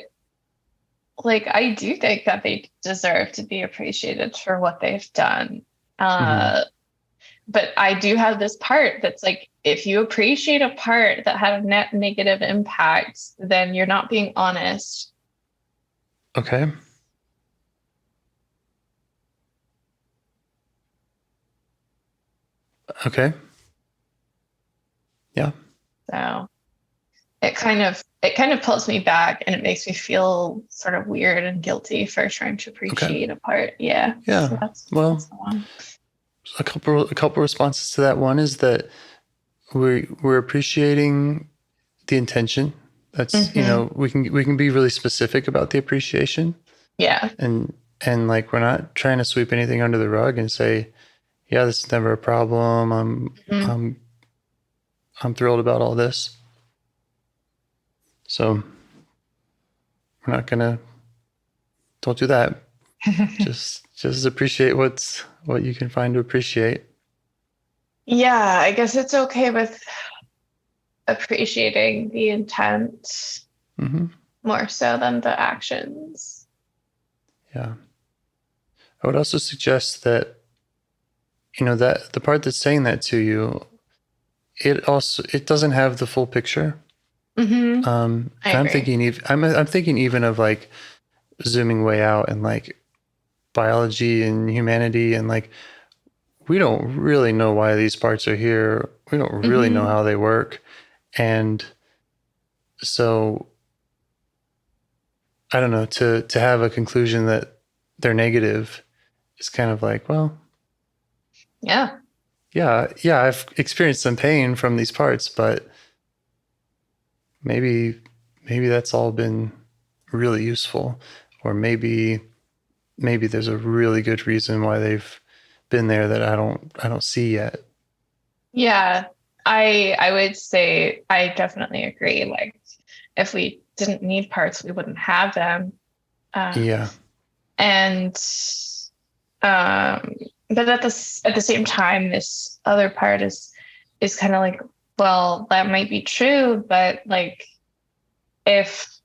do think that they deserve to be appreciated for what they've done. But I do have this part that's like, if you appreciate a part that had a net negative impact, then you're not being honest. Okay. Okay. Yeah. So it kind of pulls me back, and it makes me feel sort of weird and guilty for trying to appreciate a part. Yeah. Yeah. So that's the one. A couple responses to that. One is that we're appreciating the intention. That's we can be really specific about the appreciation. Yeah. And like we're not trying to sweep anything under the rug and say, yeah, this is never a problem. I'm thrilled about all this. So we're not gonna. Don't do that. just appreciate what you can find to appreciate. Yeah, I guess it's okay with appreciating the intent more so than the actions. Yeah. I would also suggest that, that the part that's saying that to you, it doesn't have the full picture. I'm thinking even of like zooming way out and like biology and humanity, and like we don't really know why these parts are here. We don't really know how they work. And so I don't know, to have a conclusion that they're negative is kind of like, well, yeah, I've experienced some pain from these parts, but maybe that's all been really useful, or maybe there's a really good reason why they've been there that I don't see yet. Yeah, I would say I definitely agree. Like, if we didn't need parts, we wouldn't have them. And but at the same time, this other part is kind of like, well, that might be true, but like, if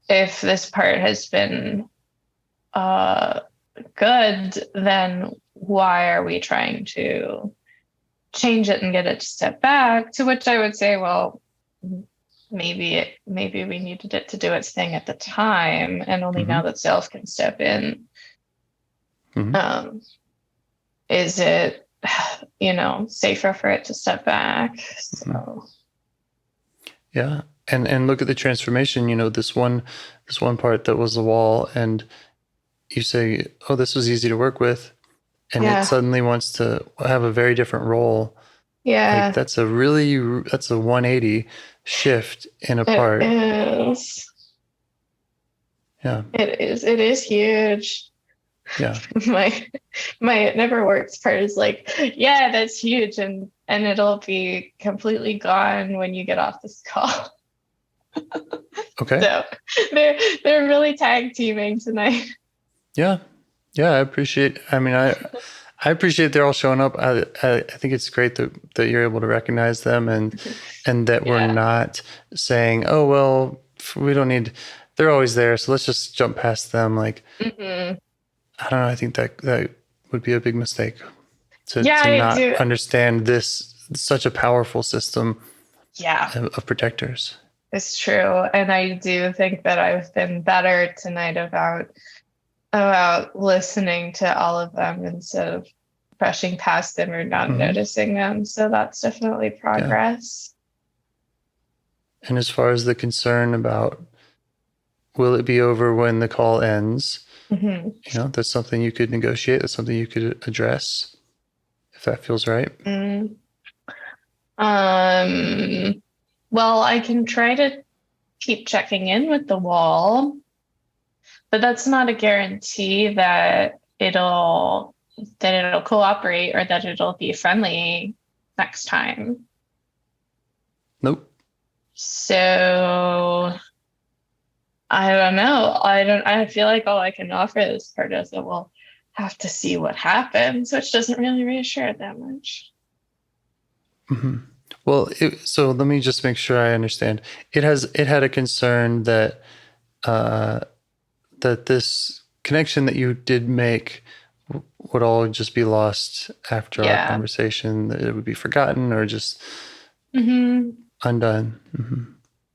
this part has been good, then why are we trying to change it and get it to step back? To which I would say, well, maybe we needed it to do its thing at the time, and only now that self can step in, is it safer for it to step back. So yeah. And look at the transformation, this one part that was the wall, and you say, oh, this was easy to work with, and it suddenly wants to have a very different role. Yeah. Like that's a 180 shift in a part. It is. Yeah. It is huge. Yeah. My it never works part is like, yeah, that's huge, and it'll be completely gone when you get off this call. Okay. So they're really tag teaming tonight. Yeah. Yeah, I appreciate they're all showing up. I think it's great that you're able to recognize them, and that we're not saying, oh, well, we don't need, they're always there, so let's just jump past them. Like, I don't know. I think that would be a big mistake to not understand this, such a powerful system of protectors. It's true. And I do think that I've been better tonight about listening to all of them instead of brushing past them or not noticing them. So that's definitely progress. Yeah. And as far as the concern about will it be over when the call ends, that's something you could negotiate. That's something you could address if that feels right. Well, I can try to keep checking in with the wall, but that's not a guarantee that it'll cooperate or that it'll be friendly next time. Nope. So I don't know. I feel like all I can offer this part is that we'll have to see what happens, which doesn't really reassure it that much. Mm-hmm. Well, so let me just make sure I understand. It had a concern that that this connection that you did make would all just be lost after our conversation, that it would be forgotten or just undone. Mm-hmm.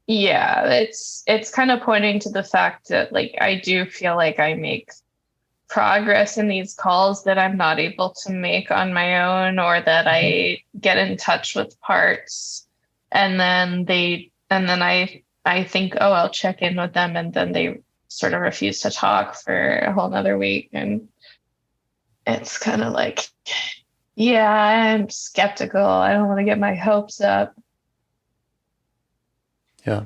Yeah, it's kind of pointing to the fact that like I do feel like I make progress in these calls that I'm not able to make on my own, or that I get in touch with parts and then I think, oh, I'll check in with them, and then they sort of refuse to talk for a whole nother week. And it's kind of like, yeah, I'm skeptical. I don't want to get my hopes up. Yeah.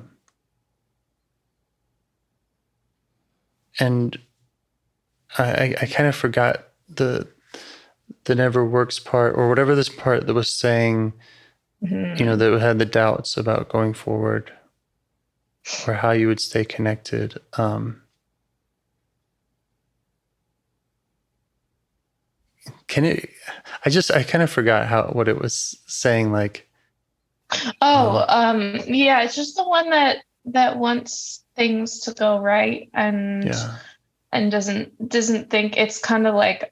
And I kind of forgot the never works part, or whatever this part that was saying, that had the doubts about going forward or how you would stay connected. I kind of forgot what it was saying, like. Yeah, it's just the one that wants things to go right and doesn't think, it's kind of like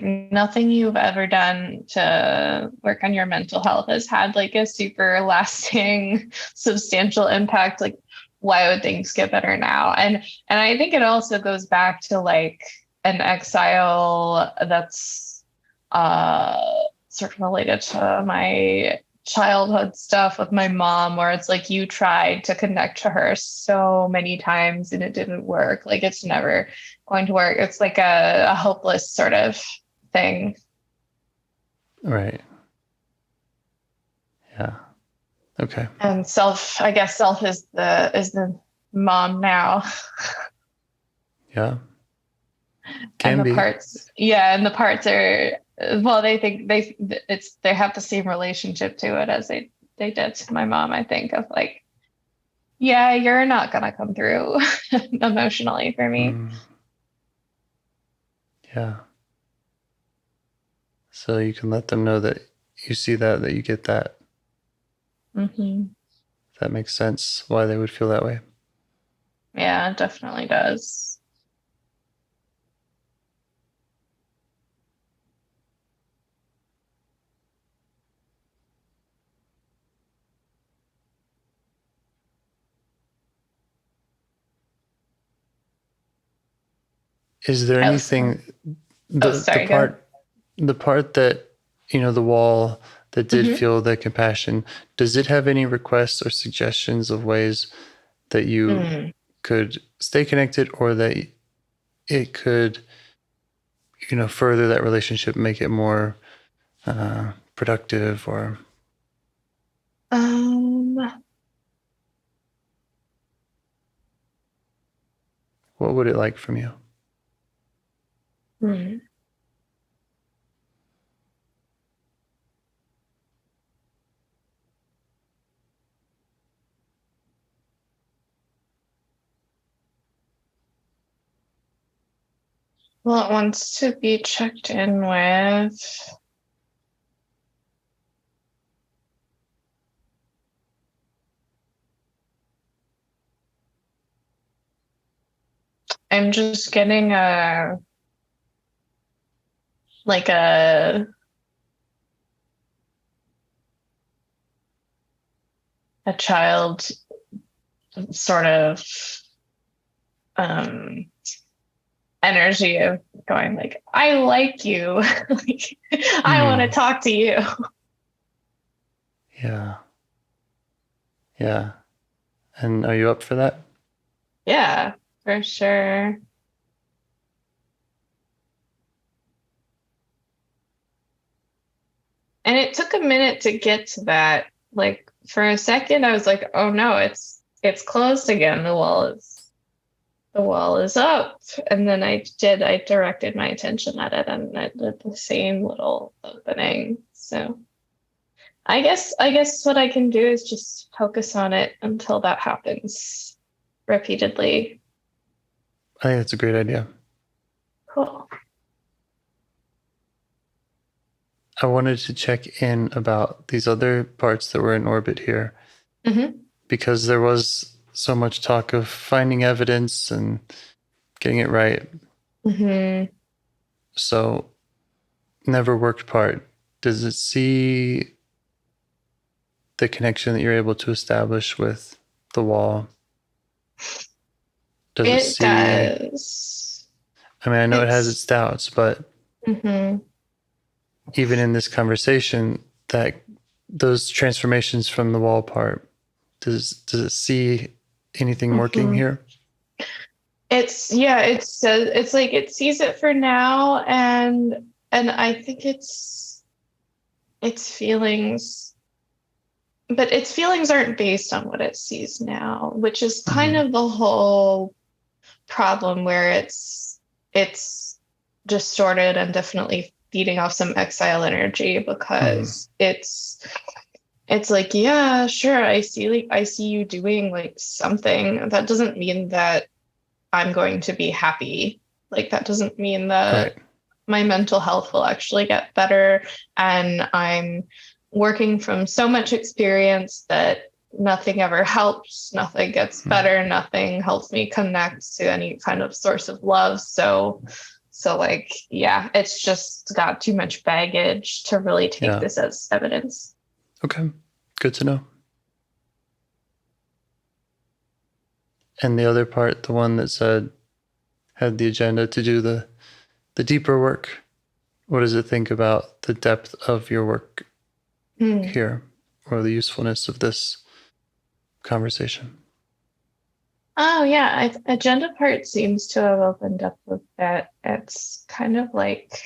nothing you've ever done to work on your mental health has had like a super lasting substantial impact. Like, why would things get better now? And I think it also goes back to like an exile that's sort of related to my childhood stuff with my mom, where it's like you tried to connect to her so many times and it didn't work. Like, it's never going to work. It's like a hopeless sort of thing. Right. Yeah. Okay. And self is the mom now. Yeah. And the parts are, well, they think they have the same relationship to it as they did to my mom, I think, of like, yeah, you're not gonna come through emotionally for me. Yeah. So you can let them know that you see that you get that. Mm-hmm. That makes sense why they would feel that way. Yeah, it definitely does. Is there anything, the part that, the wall that did feel the compassion, does it have any requests or suggestions of ways that you could stay connected, or that it could, further that relationship, make it more productive, or? What would it like from you? Well, it wants to be checked in with. I'm just getting a child sort of energy of going like, I like you. Like, I want to talk to you. Yeah. Yeah. And are you up for that? Yeah, for sure. And it took a minute to get to that. Like, for a second, I was like, oh no, it's closed again. The wall is the wall is up. And then I directed my attention at it, and I did the same little opening. So I guess what I can do is just focus on it until that happens repeatedly. I think that's a great idea. Cool. I wanted to check in about these other parts that were in orbit here, because there was so much talk of finding evidence and getting it right. So, never worked part. Does it see the connection that you're able to establish with the wall? Does it see? Does. I mean, I know it has its doubts, but even in this conversation, that those transformations from the wall part, does it see anything working here? It's like it sees it for now, and I think its feelings, but its feelings aren't based on what it sees now, which is kind of the whole problem, where it's distorted and definitely feeding off some exile energy, because it's like, yeah, sure, I see you doing like something. That doesn't mean that I'm going to be happy. Like, that doesn't mean that my mental health will actually get better. And I'm working from so much experience that nothing ever helps, nothing gets better, nothing helps me connect to any kind of source of love. So like, yeah, it's just got too much baggage to really take this as evidence. Okay, good to know. And the other part, the one that said, had the agenda to do the deeper work, what does it think about the depth of your work here, or the usefulness of this conversation? Oh, yeah. Agenda part seems to have opened up a bit. It's kind of like,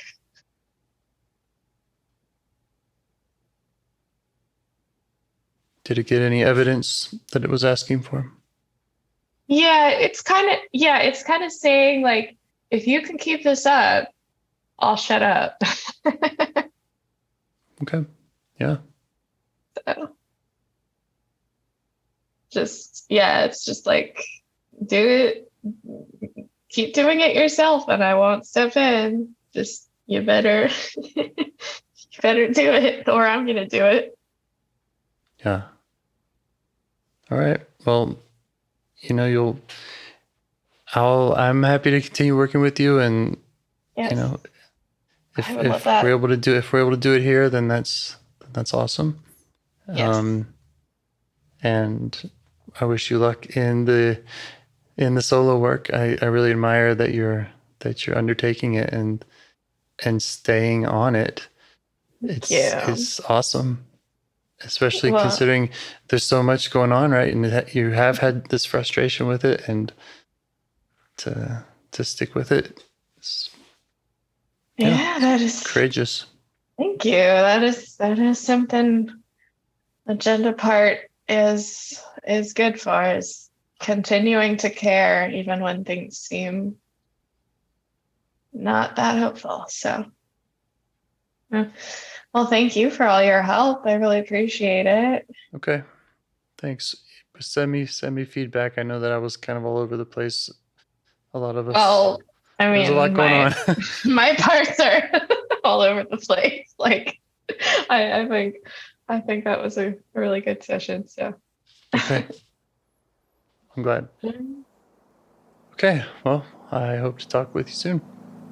did it get any evidence that it was asking for? yeah, it's kind of saying, like, if you can keep this up, I'll shut up. Okay. Yeah. So, it's just like, do it, keep doing it yourself, and I won't step in. Just, you better do it, or I'm gonna do it. Yeah. All right. Well, I'm happy to continue working with you, and if we're able to do it here, then that's awesome. Yes. And I wish you luck in the solo work. I really admire that you're undertaking it and staying on it. It's awesome, especially considering there's so much going on, right? And you have had this frustration with it, and to stick with it. That is courageous. Thank you. That is something agenda part is good for, is continuing to care even when things seem not that hopeful. So, well, thank you for all your help. I really appreciate it. Okay. Thanks. Send me feedback. I know that I was kind of all over the place. A lot of us. Well, I mean, there's a lot going on. My parts are all over the place. Like, I think that was a really good session. So. Okay. I'm glad. Okay. Well, I hope to talk with you soon.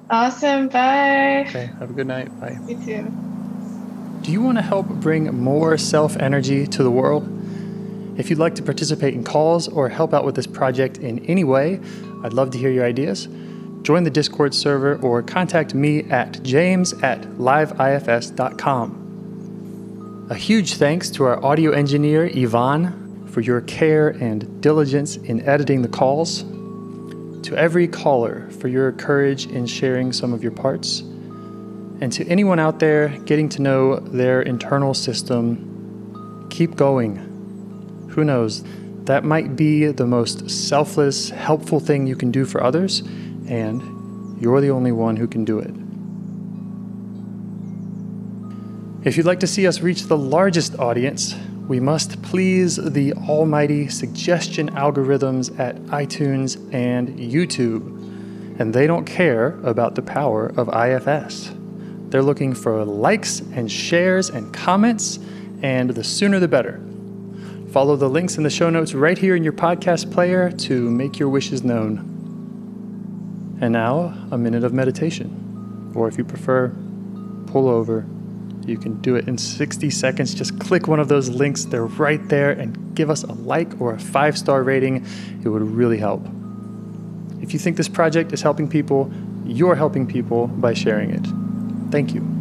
Awesome. Bye. Okay. Have a good night. Bye. You too. Do you want to help bring more self-energy to the world? If you'd like to participate in calls or help out with this project in any way, I'd love to hear your ideas. Join the Discord server or contact me at james@liveifs.com. A huge thanks to our audio engineer, Yvonne, for your care and diligence in editing the calls. To every caller for your courage in sharing some of your parts. And to anyone out there getting to know their internal system, keep going. Who knows? That might be the most selfless, helpful thing you can do for others, and you're the only one who can do it. If you'd like to see us reach the largest audience, we must please the almighty suggestion algorithms at iTunes and YouTube. And they don't care about the power of IFS. They're looking for likes and shares and comments, and the sooner the better. Follow the links in the show notes right here in your podcast player to make your wishes known. And now, a minute of meditation. Or if you prefer, pull over. You can do it in 60 seconds. Just click one of those links. They're right there, and give us a like or a 5-star rating. It would really help. If you think this project is helping people, you're helping people by sharing it. Thank you.